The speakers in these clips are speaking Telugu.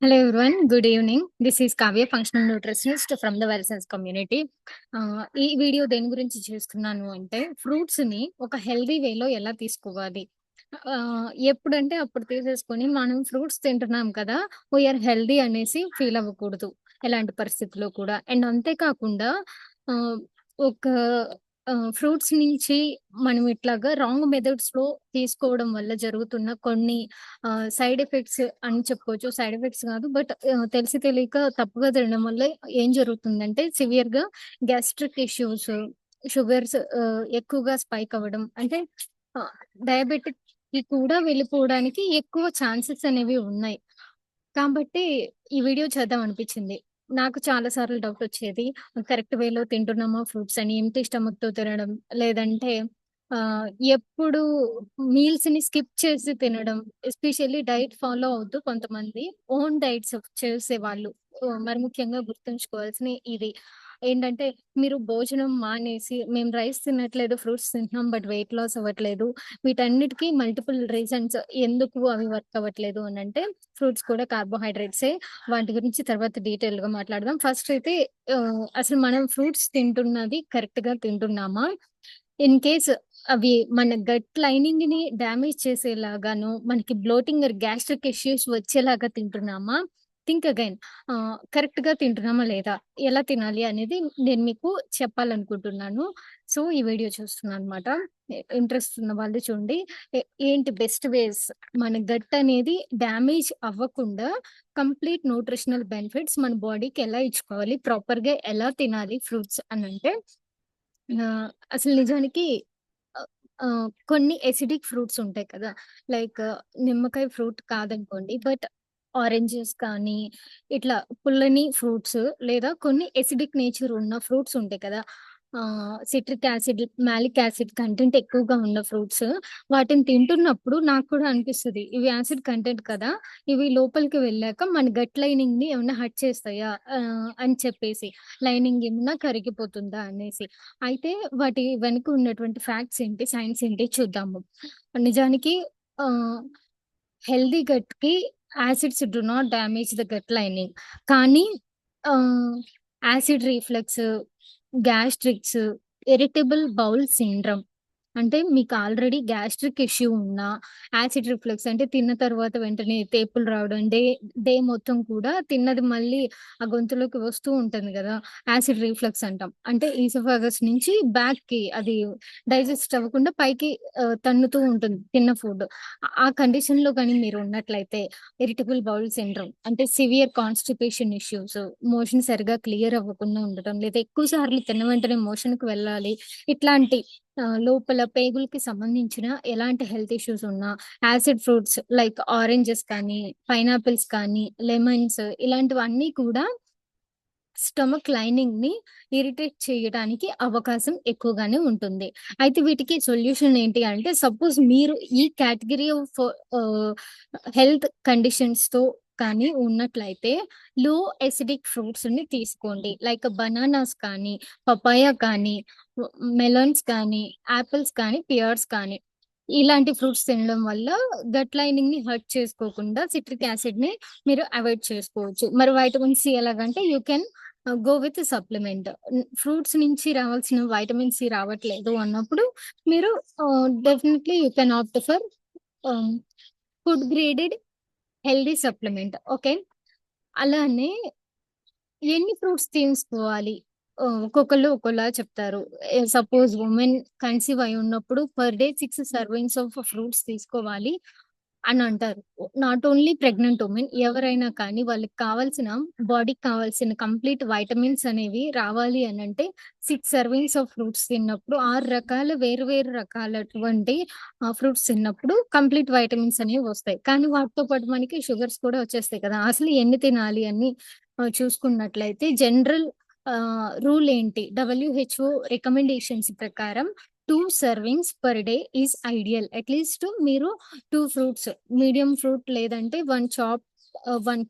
Hello everyone, good evening. This is Kavya, functional nutritionist from the Wellness community. ఈ వీడియో దేని గురించి చేస్తున్నాను అంటే ఫ్రూట్స్‌ని ఒక హెల్తీ వేలో ఎలా తీసుకోవాలి? ఎప్పుడంటే అప్పుడు తీసేసుకొని మనం ఫ్రూట్స్ తింటున్నాం కదా! వి ఆర్ హెల్తీ అనేసి ఫీల్ అవ్వకూడదు. ఎలాంటి పరిస్థితిలో కూడా. అండ్ అంతే కాకుండా ఆహ్, ఒక ఫ్రూట్స్ నుంచి మనం ఇట్లాగా రాంగ్ మెథడ్స్‌లో తీసుకోవడం వల్ల జరుగుతున్న కొన్ని సైడ్ ఎఫెక్ట్స్ అని చెప్పుకోవచ్చు. సైడ్ ఎఫెక్ట్స్ కాదు. బట్ తెలిసి తెలియక తప్పుగా తినడం వల్ల ఏం జరుగుతుందంటే సివియర్‌గా గ్యాస్ట్రిక్ ఇష్యూస్, షుగర్స్ ఎక్కువగా స్పైక్ అవ్వడం అంటే ఆహ్, డయాబెటిక్‌కి కూడా వెళ్ళిపోవడానికి ఎక్కువ ఛాన్సెస్ అనేవి ఉన్నాయి. కాబట్టి ఈ వీడియో చేద్దాం అనిపించింది. నాకు చాలా సార్లు డౌటొచ్చేది. కరెక్ట్ వేలో తింటున్నామా ఫ్రూట్స్ అని, ఎంప్టీ స్టమక్‌తో తినడం, లేదంటే ఆహ్, ఎప్పుడు మీల్స్‌ని స్కిప్ చేసి తినడం. ఎస్పెషల్లీ డైట్ ఫాలో అవుతూ కొంతమంది ఓన్ డైట్స్ చేసేవాళ్ళు. మరి ముఖ్యంగా గుర్తుంచుకోవాల్సినయి ఇది. ఏంటంటే మీరు భోజనం మానేసి, మేము రైస్ తినట్లేదు, ఫ్రూట్స్ తింటున్నాం బట్ వెయిట్ లాస్ అవ్వట్లేదు. వీటన్నిటికి మల్టిపుల్ రీజన్స్ ఎందుకు అవి వర్క్ అవ్వట్లేదు అనంటే ఫ్రూట్స్ కూడా కార్బోహైడ్రేట్సే. వాటి గురించి తర్వాత డీటెయిల్‌గా మాట్లాడదాం. ఫస్ట్ అయితే అసలు మనం ఫ్రూట్స్ తింటున్నది కరెక్ట్‌గా తింటున్నామా? ఇన్ కేస్ అవి మన గట్ లైనింగ్‌ని డ్యామేజ్ చేసేలాగాను, మనకి బ్లోటింగ్ ఆర్ గ్యాస్ట్రిక్ ఇష్యూస్ వచ్చేలాగా తింటున్నామా? Think again. కరెక్ట్‌గా తింటున్నామా లేదా? ఎలా తినాలి అనేది నేను మీకు చెప్పాలనుకుంటున్నాను. సో, ఈ వీడియో చూస్తున్నాననమాట. ఇంట్రెస్ట్ ఉన్న వాళ్ళు చూడండి. ఏంటి బెస్ట్ వేస్ మన గట్ అనేది డ్యామేజ్ అవ్వకుండా కంప్లీట్ న్యూట్రిషనల్ బెనిఫిట్స్ మన బాడీకి ఎలా ఇచ్చుకోవాలి? ప్రాపర్‌గా ఎలా తినాలి ఫ్రూట్స్ అనంటే అసలు నిజానికి ఆహ్, కొన్ని ఎసిడిక్ ఫ్రూట్స్ ఉంటాయి కదా! లైక్ నిమ్మకాయ ఫ్రూట్ కాదనుకోండి. బట్ ఆరెంజెస్ కానీ, ఇట్లా పుల్లని ఫ్రూట్స్ లేదా కొన్ని ఎసిడిక్ నేచర్ ఉన్న ఫ్రూట్స్ ఉంటాయి కదా! Citric acid, malic acid content ఎక్కువగా ఉన్న ఫ్రూట్స్ వాటిని తింటున్నప్పుడు నాకు కూడా అనిపిస్తది. ఇవి యాసిడ్ కంటెంట్ కదా! ఇవి లోపలికి వెళ్ళాక మన గట్ లైనింగ్‌ని ఏమన్నా హర్ట్ చేస్తాయా? అని చెప్పేసి. లైనింగ్ ఏమన్నా కరిగిపోతుందా అనేసి. అయితే వాటి వెనుక ఉన్నటువంటి ఫ్యాక్ట్స్ ఏంటి? సైన్స్ ఏంటి చూద్దాము. నిజానికి ఆహ్, హెల్తీ గట్‌కి acids do not damage the gut lining. కానీ ah, acid reflux, gastrics, irritable bowel syndrome అంటే మీకు ఆల్రెడీ గ్యాస్ట్రిక్ ఇష్యూ ఉన్నా, యాసిడ్ రిఫ్లక్స్ అంటే తిన్న తర్వాత వెంటనే తేపులు రావడం, డే మొత్తం కూడా తిన్నది మళ్ళీ ఆ గొంతులోకి వస్తూ ఉంటుంది గదా! యాసిడ్ రిఫ్లక్స్ అంటాం. అంటే ఈసోఫాగస్ నుంచి బ్యాక్‌కి అది డైజెస్ట్ అవ్వకుండా పైకి తన్నుతూ ఉంటుంది తిన్న ఫుడ్. ఆ కండిషన్‌లో గాని మీరు ఉన్నట్లయితే ఇరిటబుల్ బౌల్ సిండ్రోమ్ అంటే సివియర్ కాన్‌స్టిపేషన్ ఇష్యూస్, మోషన్ సరిగ్గా క్లియర్ అవ్వకుండా ఉండటం, లేదా ఎక్కువ సార్లు తిన్న వెంటనే మోషన్‌కి వెళ్ళాలి. ఇట్లాంటి లోపల పేగులకి సంబంధించిన ఎలాంటి హెల్త్ ఇష్యూస్ ఉన్నా, యాసిడ్ ఫ్రూట్స్ లైక్ ఆరెంజెస్ కానీ, పైనాపిల్స్ కానీ, లెమన్స్ ఇలాంటివన్నీ కూడా స్టమక్ లైనింగ్‌ని ఇరిటేట్ చేయడానికి అవకాశం ఎక్కువగానే ఉంటుంది. అయితే వీటికి సొల్యూషన్ ఏంటి అంటే సపోజ్ మీరు ఈ కేటగరీ ఆఫ్ ఆహ్, హెల్త్ కండిషన్స్‌తో కానీ ఉన్నట్లయితే లో అసిడిక్ ఫ్రూట్స్‌ని తీసుకోండి. లైక్ బనానాస్ కానీ, పపాయ కానీ, మెలన్స్ కానీ, యాపిల్స్ కానీ, పియర్స్ కానీ. ఇలాంటి ఫ్రూట్స్ తినడం వల్ల గట్ లైనింగ్‌ని హర్ట్ చేసుకోకుండా సిట్రిక్ యాసిడ్‌ని మీరు అవాయిడ్ చేసుకోవచ్చు. మరి వైటమిన్ సి ఎలాగంటే you can go with supplement. Fruits నుంచి రావాల్సిన వైటమిన్ సి రావట్లేదు అన్నప్పుడు మీరు definitely you can opt for ah, food graded healthy supplement. Okay. అలానే ఎన్ని ఫ్రూట్స్ తీసుకోవాలి? ఒక్కొక్కళ్ళు ఒక్కోలా చెప్తారు. సపోజ్ వుమెన్ కన్సీవ్ అయ్యి ఉన్నప్పుడు per day 6 servings of fruits తీసుకోవాలి అని అంటారు. నాట్ ఓన్లీ ప్రెగ్నెంట్ వుమెన్ ఎవరైనా కానీ వాళ్ళకి కావాల్సిన బాడీకి కావాల్సిన కంప్లీట్ వైటమిన్స్ అనేవి రావాలి అనంటే 6 సర్వింగ్స్ ఆఫ్ ఫ్రూట్స్ తిన్నప్పుడు 6 రకాల వేరు వేరు రకాలటువంటి ఫ్రూట్స్ తిన్నప్పుడు కంప్లీట్ వైటమిన్స్ అనేవి వస్తాయి. కానీ వాటితో పాటు మనకి షుగర్స్ కూడా వచ్చేస్తాయి కదా! అసలు ఎన్ని తినాలి అని చూసుకున్నట్లయితే జనరల్ రూల్ ఏంటి? డబ్ల్యూహెచ్ఓ రికమెండేషన్స్ ప్రకారం 2 servings per day is ideal. At least మీరు 2 ఫ్రూట్స్ మీడియం ఫ్రూట్ లేదంటే 1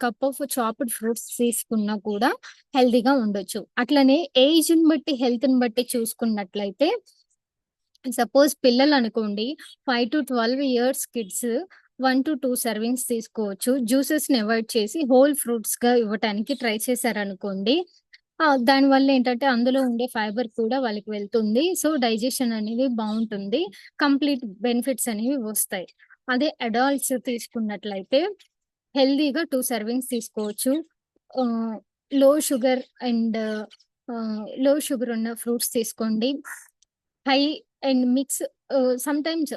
కప్ ఆఫ్ చాప్డ్ ఫ్రూట్స్ తీసుకున్నా కూడా హెల్తీగా ఉండొచ్చు. అట్లనే ఏజ్‌ని బట్టి, హెల్త్‌ని బట్టి చూసుకున్నట్లయితే సపోజ్ పిల్లలనుకోండి 5-12 ఇయర్స్ కిడ్స్ 1-2 సర్వింగ్స్ తీసుకోవచ్చు. జ్యూసెస్‌ని అవాయిడ్ చేసి హోల్ ఫ్రూట్స్‌గా ఇవ్వటానికి ట్రై చేశారనుకోండి. దానివల్ల ఏంటంటే అందులో ఉండే ఫైబర్ కూడా వాళ్ళకి వెళ్తుంది. సో, డైజెషన్ అనేది బావుంటుంది. కంప్లీట్ బెనిఫిట్స్ అనేవి వస్తాయి. అదే అడల్ట్స్ తీసుకున్నట్లయితే హెల్తీగా 2 సర్వింగ్స్ తీసుకోవచ్చు. ఆహ్, లో షుగర్ అండ్ లో షుగర్ ఉన్న ఫ్రూట్స్ తీసుకోండి. హై అండ్ మిక్స్ సమ్‌టైమ్స్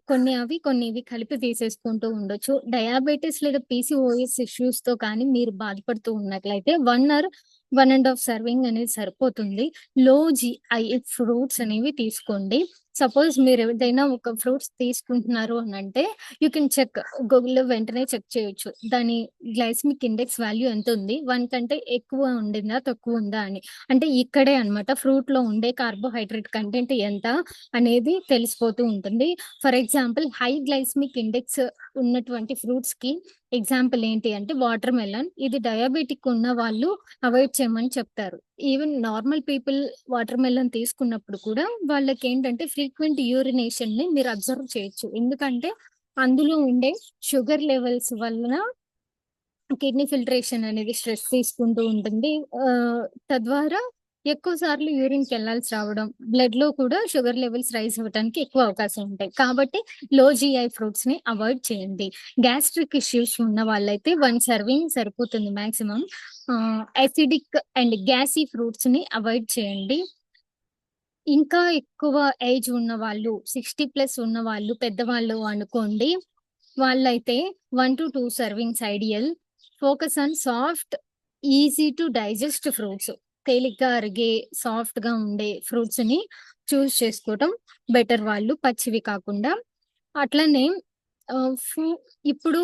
కొన్ని అవి, కొన్ని ఇవి కలిపి తీసేసుకుంటూ ఉండొచ్చు. డయాబెటిస్ లేదా పీసీఓఎస్ ఇష్యూస్‌తో కానీ మీరు బాధపడుతూ ఉన్నట్లయితే 1 ఆర్ 1 ½ సర్వింగ్ అనేది సరిపోతుంది. లో జీఐ ఫ్రూట్స్ అనేవి తీసుకోండి. సపోజ్ మీరు ఏదైనా ఒక ఫ్రూట్స్ తీసుకుంటున్నారు అనంటే యూ కెన్ చెక్ గూగుల్‌లో వెంటనే చెక్ చేయొచ్చు. దాని గ్లైసెమిక్ ఇండెక్స్ వాల్యూ ఎంతుంది? 1 కంటే ఎక్కువ ఉండిందా? తక్కువ ఉందా అని. అంటే ఇక్కడే అన్నమాట ఫ్రూట్‌లో ఉండే కార్బోహైడ్రేట్ కంటెంట్ ఎంత అనేది తెలిసిపోతూ ఉంటుంది. For example high glycemic index ఉన్నటువంటి ఫ్రూట్స్‌కి ఎగ్జాంపుల్ ఏంటి అంటే వాటర్ మెలన్. ఇది డయాబెటిక్ ఉన్న వాళ్ళు అవాయిడ్ చేయమని చెప్తారు. Even normal people water melon తీసుకున్నప్పుడు కూడా వాళ్ళకేంటంటే ఫ్రీక్వెంట్ యూరినేషన్‌ని మీరు అబ్జర్వ్ చేయొచ్చు. ఎందుకంటే అందులో ఉండే షుగర్ లెవెల్స్ వలన కిడ్నీ ఫిల్టరేషన్ అనేది స్ట్రెస్ తీసుకుంటూ ఉంటుంది. తద్వారా ఎక్కువ సార్లు యూరిన్‌కెళ్ళాల్సి రావడం, బ్లడ్‌లో కూడా షుగర్ లెవెల్స్ రైజ్ అవ్వటానికి ఎక్కువ అవకాశం ఉంటాయి. కాబట్టి లో జీఐ ఫ్రూట్స్‌ని అవాయిడ్ చేయండి. గ్యాస్ట్రిక్ ఇష్యూస్ ఉన్న వాళ్ళైతే 1 సర్వింగ్ సరిపోతుంది మాక్సిమం. అసిడిక్ అండ్ గ్యాసీ ఫ్రూట్స్‌ని అవాయిడ్ చేయండి. ఇంకా ఎక్కువ ఏజ్ ఉన్నవాళ్ళు 60+ ఉన్నవాళ్ళు పెద్దవాళ్ళు అనుకోండి. వాళ్ళైతే 1-2 servings ideal. Focus on soft, easy to digest fruits. తేలిగ్గా అరిగే, సాఫ్ట్‌గా ఉండే ఫ్రూట్స్‌ని చూజ్ చేసుకోవటం బెటర్ వాళ్ళు పచ్చివి కాకుండా. అట్లనే ఆహ్, ఫ్రూ ఇప్పుడు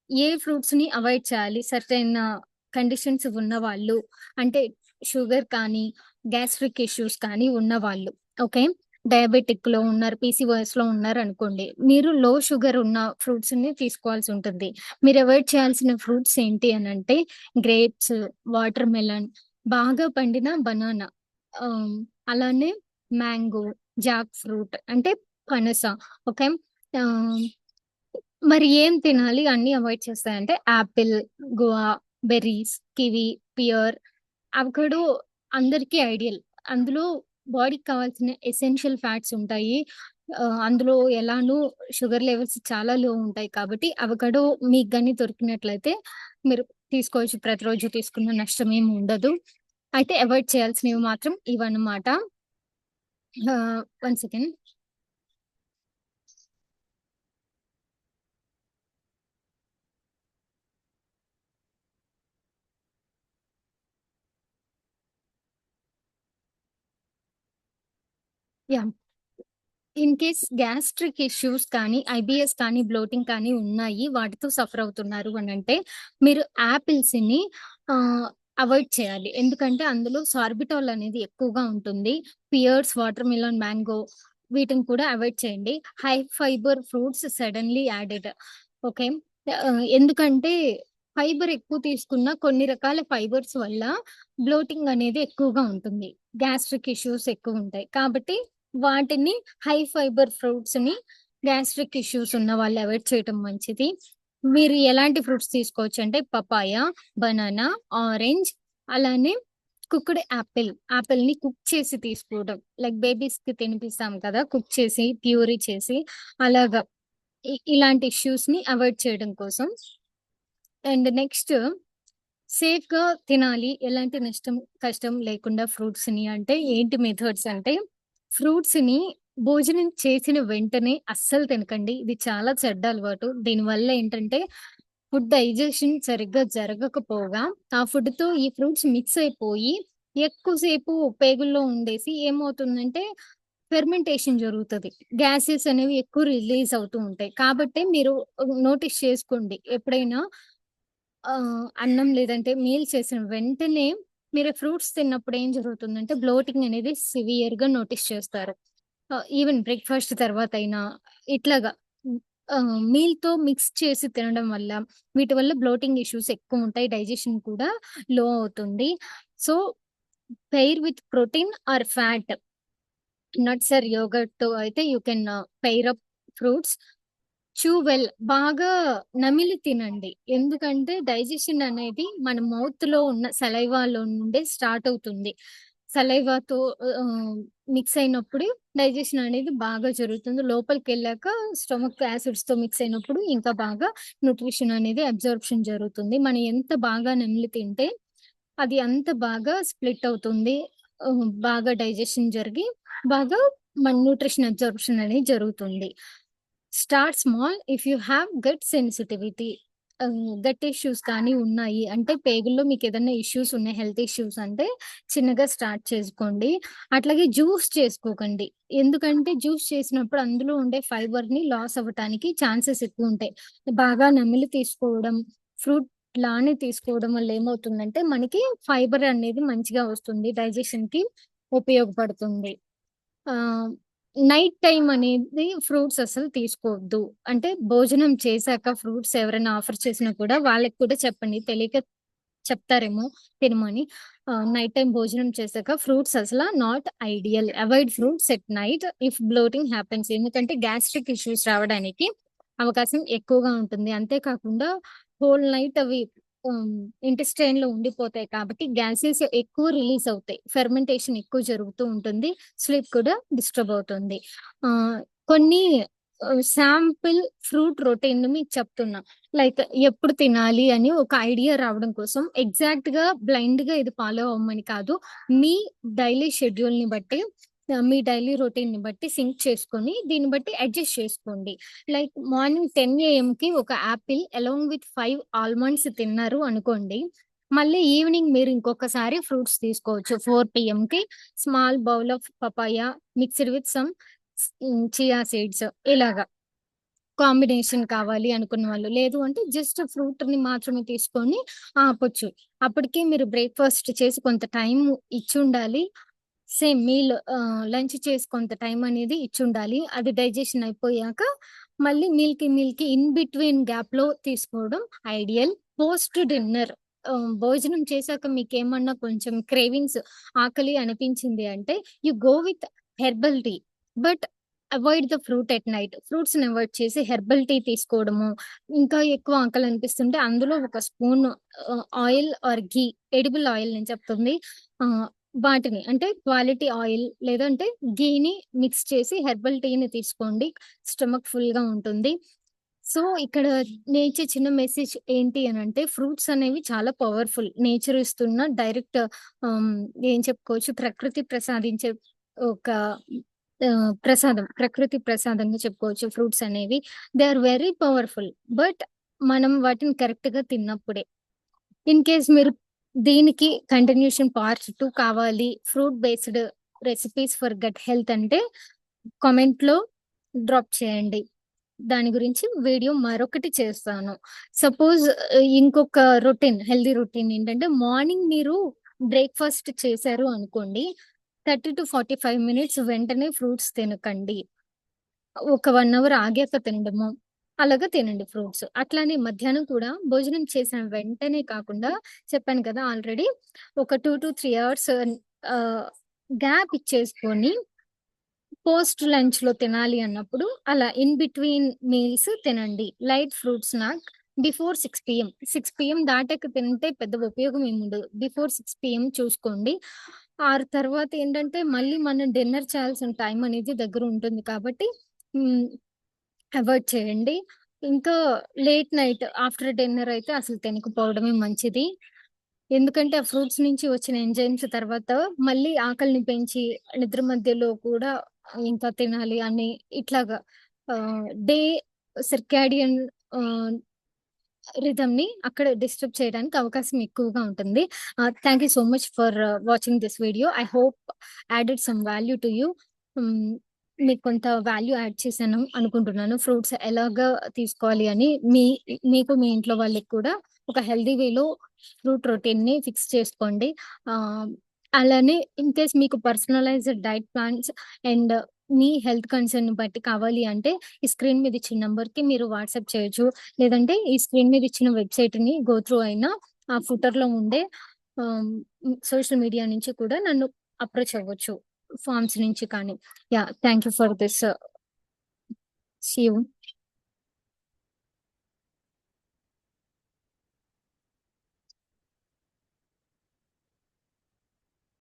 ఏ ఫ్రూట్స్‌ని అవాయిడ్ చేయాలి? సర్టెన్ కండిషన్స్ ఉన్నవాళ్ళు అంటే షుగర్ కానీ, గ్యాస్ట్రిక్ ఇష్యూస్ కానీ ఉన్నవాళ్ళు. ఓకే. డయాబెటిక్‌లో ఉన్నారు, పీసీఓఎస్‌లో ఉన్నారనుకోండి. మీరు లో షుగర్ ఉన్న ఫ్రూట్స్‌ని తీసుకోవాల్సి ఉంటుంది. మీరు అవాయిడ్ చేయాల్సిన ఫ్రూట్స్ ఏంటి అనంటే గ్రేప్స్, వాటర్ మెలన్, బాగా పండిన బనానా, ఆహ్, అలానే మ్యాంగో, జాక్ ఫ్రూట్ అంటే పనస. ఓకే. ఆహ్, మరి ఏం తినాలి అన్నీ అవాయిడ్ చేస్తాయంటే apple, guava, berries, kiwi, pear, avocado అందరికీ ఐడియల్. అందులో బాడీకి కావాల్సిన ఎసెన్షియల్ ఫ్యాట్స్ ఉంటాయి. అందులో ఎలానూ షుగర్ లెవెల్స్ చాలా లో ఉంటాయి కాబట్టి అవకాడో మీకు గాని దొరికినట్లయితే మీరు తీసుకోవచ్చు. ప్రతిరోజు తీసుకున్న నష్టమేమి ఉండదు. అయితే అవాయిడ్ చేయాల్సినవి మాత్రం ఇవన్నమాట. 1 second. Yeah! In case gastric issues కానీ, ఐబీఎస్ కానీ, బ్లోటింగ్ కానీ ఉన్నాయి. వాటితో సఫర్ అవుతున్నారు అనంటే, మీరు యాపిల్స్‌ని ఆహ్, అవాయిడ్ చేయాలి. ఎందుకంటే అందులో సార్బిటాల్ అనేది ఎక్కువగా ఉంటుంది. పియర్స్, వాటర్ మిలన్, మ్యాంగో వీటిని కూడా అవాయిడ్ చేయండి. High fibre fruits suddenly added. Okay. ఎందుకంటే ఫైబర్ ఎక్కువ తీసుకున్న కొన్ని రకాల ఫైబర్స్ వల్ల బ్లోటింగ్ అనేది ఎక్కువగా ఉంటుంది. గ్యాస్ట్రిక్ ఇష్యూస్ ఎక్కువుంటాయి. కాబట్టి వాటిని హై ఫైబర్ ఫ్రూట్స్‌ని గ్యాస్ట్రిక్ ఇష్యూస్ ఉన్న వాళ్ళు అవాయిడ్ చేయటం మంచిది. మీరు ఎలాంటి ఫ్రూట్స్ తీసుకోవచ్చంటే పపాయ, బనానా, ఆరెంజ్ అలానే కుక్డ్ యాపిల్. యాపిల్‌ని కుక్ చేసి తీసుకోవడం. లైక్ బేబీస్‌కి తినిపిస్తాం కదా! కుక్ చేసి, ప్యూరీ చేసి అలాగా. ఇలాంటి ఇష్యూస్‌ని అవాయిడ్ చేయడం కోసం. అండ్ నెక్స్ట్ సేఫ్‌గా తినాలి. ఎలాంటి కష్టం లేకుండా ఫ్రూట్స్‌ని అంటే ఏంటి మెథడ్స్ అంటే, ఫ్రూట్స్‌ని భోజనం చేసిన వెంటనే అస్సలు తినకండి. ఇది చాలా చెడ్డ అలవాటు. దీనివల్ల ఏంటంటే, ఫుడ్ డైజెషన్ సరిగ్గా జరగకపోగా, ఆ ఫుడ్‌తో ఈ ఫ్రూట్స్ మిక్స్ అయిపోయి, ఎక్కువసేపు పేగుల్లో ఉండేసి ఏమవుతుందంటే, ఫెర్మెంటేషన్ జరుగుతది. గ్యాసెస్ అనేవి ఎక్కువ రిలీజ్ అవుతూ ఉంటాయి. కాబట్టే మీరు నోటీస్ చేసుకోండి. ఎప్పుడైనా అన్నం లేదంటే మీల్ చేసిన వెంటనే మీరు ఫ్రూట్స్ తిన్నప్పుడు ఏం జరుగుతుందంటే బ్లోటింగ్ అనేది సివియర్‌గా నోటీస్ చేస్తారు. ఈవెన్ బ్రేక్‌ఫాస్ట్ తర్వాతైనా ఇట్లాగా మీల్‌తో మిక్స్ చేసి తినడం వల్ల వీటి వల్ల బ్లోటింగ్ ఇష్యూస్ ఎక్కువుంటాయి. డైజెషన్ కూడా లో అవుతుంది. So, pair with protein or fat, nuts or యోగర్ట్‌తో అయితే you can pair up fruits. Chew well బాగా నమిలి తినండి. ఎందుకంటే డైజెషన్ అనేది మన మౌత్‌లో ఉన్న సలైవాలో నుండే స్టార్ట్ అవుతుంది. సలైవాతో మిక్స్ అయినప్పుడు డైజెషన్ అనేది బాగా జరుగుతుంది. లోపలికెళ్ళాక స్టొమక్ యాసిడ్స్‌తో మిక్స్ అయినప్పుడు ఇంకా బాగా న్యూట్రిషన్ అనేది అబ్జార్ప్షన్ జరుగుతుంది. మనం ఎంత బాగా నమిలి తింటే అది అంత బాగా స్ప్లిట్ అవుతుంది. బాగా డైజెషన్ జరిగి బాగా మన న్యూట్రిషన్ అబ్జార్ప్షన్ అనేది జరుగుతుంది. Start small if you have gut sensitivity. Gut issues కానీ ఉన్నాయి అంటే పేగుల్లో మీకేదన్నా ఇష్యూస్ ఉన్నాయి, హెల్త్ ఇష్యూస్ అంటే చిన్నగా స్టార్ట్ చేసుకోండి. అట్లాగే జ్యూస్ చేసుకోకండి. ఎందుకంటే జ్యూస్ చేసినప్పుడు అందులో ఉండే ఫైబర్‌ని లాస్ అవ్వటానికి ఛాన్సెస్ ఎక్కువుంటాయి. బాగా నమిలి తీసుకోవడం, ఫ్రూట్ లానే తీసుకోవడం వల్ల ఏమవుతుందంటే మనకి ఫైబర్ అనేది మంచిగా వస్తుంది. డైజెషన్‌కి ఉపయోగపడుతుంది. ఆహ్, నైట్ టైమ్ అనేది ఫ్రూట్స్ అసలు తీసుకోవద్దు. అంటే భోజనం చేశాక ఫ్రూట్స్ ఎవరైనా ఆఫర్ చేసినా కూడా వాళ్ళకి కూడా చెప్పండి. తెలియక చెప్తారేమో తినమని. నైట్ టైమ్ భోజనం చేశాక ఫ్రూట్స్ అసల not ideal. Avoid fruits at night if bloating happens. ఎందుకంటే గ్యాస్ట్రిక్ ఇష్యూస్ రావడానికి అవకాశం ఎక్కువగా ఉంటుంది. అంతే కాకుండా హోల్ నైట్ అవి హ్మ్. ఇంటెస్టైన్‌లో ఉండిపోతాయి కాబట్టి గ్యాసెస్ ఎక్కువ రిలీజ్ అవుతాయి. ఫెర్మెంటేషన్ ఎక్కువ జరుగుతూ ఉంటుంది. స్లీప్ కూడా డిస్టర్బ్ అవుతుంది. ఆహ్, కొన్ని శాంపిల్ ఫ్రూట్ రొటీన్ మీకు చెప్తున్నా. లైక్ ఎప్పుడు తినాలి అని ఒక ఐడియా రావడం కోసం ఎగ్జాక్ట్‌గా బ్లైండ్‌గా ఇది ఫాలో అవ్వమని కాదు. మీ డైలీ షెడ్యూల్‌ని బట్టి మీ డైలీ రొటీన్‌ని బట్టి సింక్ చేసుకొని దీన్ని బట్టి అడ్జస్ట్ చేసుకోండి. లైక్ మార్నింగ్ 10 ఏఎంకి ఒక యాపిల్ అలాంగ్ విత్ 5 ఆల్మండ్స్ తిన్నారు అనుకోండి. మళ్ళీ ఈవినింగ్ మీరు ఇంకొకసారి ఫ్రూట్స్ తీసుకోవచ్చు. 4 పీఎంకి small bowl of papaya mixed with some chia seeds ఇలాగా. కాంబినేషన్ కావాలి అనుకున్న వాళ్ళు. లేదు అంటే జస్ట్ ఫ్రూట్‌ని మాత్రమే తీసుకొని ఆపొచ్చు. అప్పటికి మీరు బ్రేక్‌ఫాస్ట్ చేసి కొంత టైం ఇచ్చుండాలి. సేమ్ మీల్ లంచ్ చేసి కొంత టైం అనేది ఇచ్చుండాలి. అది డైజెషన్ అయిపోయాక మళ్ళీ మీల్‌కి ఇన్ బిట్వీన్ గ్యాప్‌లో తీసుకోవడం ఐడియల్. పోస్ట్ డిన్నర్ భోజనం చేశాక మీకేమన్నా కొంచెం క్రేవింగ్స్ ఆకలి అనిపించింది అంటే you go with herbal tea. But avoid the fruit at night. ఫ్రూట్స్‌ని అవాయిడ్ చేసి హెర్బల్ టీ తీసుకోవడము, ఇంకా ఎక్కువ ఆకలనిపిస్తుంటే అందులో ఒక spoon oil or ghee, edible oil నేను చెప్తుంది. ఆహ్, వాటిని అంటే క్వాలిటీ ఆయిల్ లేదంటే ఘీని మిక్స్ చేసి హెర్బల్ టీని తీసుకోండి. స్టమక్ ఫుల్‌గా ఉంటుంది. సో, ఇక్కడ నేనిచ్చే చిన్న మెసేజ్ ఏంటి అనంటే ఫ్రూట్స్ అనేవి చాలా పవర్‌ఫుల్. నేచర్ ఇస్తున్న డైరెక్ట్ ఆహ్, ఏం చెప్పుకోవచ్చు ప్రకృతి ప్రసాదించే ఒక ప్రసాదం. ప్రకృతి ప్రసాదంగా చెప్పుకోవచ్చు ఫ్రూట్స్ అనేవి. They are very powerful. But మనం వాటిని కరెక్ట్‌గా తిన్నప్పుడే. ఇన్ కేస్ మీరు దీనికి కంటిన్యూషన్ పార్ట్ 2 కావాలి. Fruit based recipes for gut health అంటే కామెంట్‌లో డ్రాప్ చేయండి. దాని గురించి వీడియో మరొకటి చేస్తాను. సపోజ్ ఇంకొక రొటీన్ హెల్తీ రొటీన్ ఏంటంటే మార్నింగ్ మీరు బ్రేక్‌ఫాస్ట్ చేశారు అనుకోండి. 30-45 మినిట్స్ వెంటనే ఫ్రూట్స్ తినకండి. ఒక 1 అవర్ ఆగాక తినడము. అలాగా తినండి ఫ్రూట్స్. అట్లానే మధ్యాహ్నం కూడా భోజనం చేసిన వెంటనే కాకుండా చెప్పాను కదా ఆల్రెడీ ఒక 2-3 అవర్స్ ఆహ్, గ్యాప్ ఇచ్చేసుకొని పోస్ట్ లంచ్‌లో తినాలి అన్నప్పుడు అలా ఇన్ బిట్వీన్ మీల్స్ తినండి. Light fruit snack before 6 PM. 6 PM దాటాక తింటే పెద్ద ఉపయోగం ఏముండదు. బిఫోర్ 6 పీఎం చూసుకోండి. తర్వాత ఏంటంటే మళ్ళీ మనం డిన్నర్ చేయాల్సిన టైం అనేది దగ్గర ఉంటుంది కాబట్టి హ్మ్. అవాయిడ్ చేయండి. ఇంకా లేట్ నైట్ ఆఫ్టర్ డిన్నర్ అయితే అసలు తినకపోవడమే మంచిది. ఎందుకంటే ఆ ఫ్రూట్స్ నుంచి వచ్చిన ఎంజైమ్స్ తర్వాత మళ్ళీ ఆకలిని పెంచి నిద్ర మధ్యలో కూడా ఇంకా తినాలి అని ఇట్లాగా డే సిర్కాడియన్ ఆహ్, రిథమ్‌ని అక్కడ డిస్టర్బ్ చేయడానికి అవకాశం ఎక్కువగా ఉంటుంది. Thank you so much for watching this video. I hope added some value to you. హ్మ్. మీకు కొంత వాల్యూ యాడ్ చేశాను అనుకుంటున్నాను. ఫ్రూట్స్ ఎలాగా తీసుకోవాలి అని మీకు మీ ఇంట్లో వాళ్ళకి కూడా ఒక హెల్తీ వేలో ఫ్రూట్ రొటీన్‌ని ఫిక్స్ చేసుకోండి. ఆహ్, అలానే ఇన్ కేస్ మీకు పర్సనలైజ్డ్ డైట్ ప్లాన్స్ అండ్ మీ హెల్త్ కన్సర్న్‌ని బట్టి కావాలి అంటే ఈ స్క్రీన్ మీద ఇచ్చిన నంబర్‌కి మీరు వాట్సాప్ చేయొచ్చు. లేదంటే ఈ స్క్రీన్ మీద ఇచ్చిన వెబ్‌సైట్‌ని గో త్రూ అయినా ఆ ఫుటర్‌లో ఉండే ఆహ్, సోషల్ మీడియా నుంచి కూడా నన్ను అప్రోచ్ అవ్వచ్చు. ఫార్మ్స్ నుంచి కానీ. Yeah! Thank you for this. See you.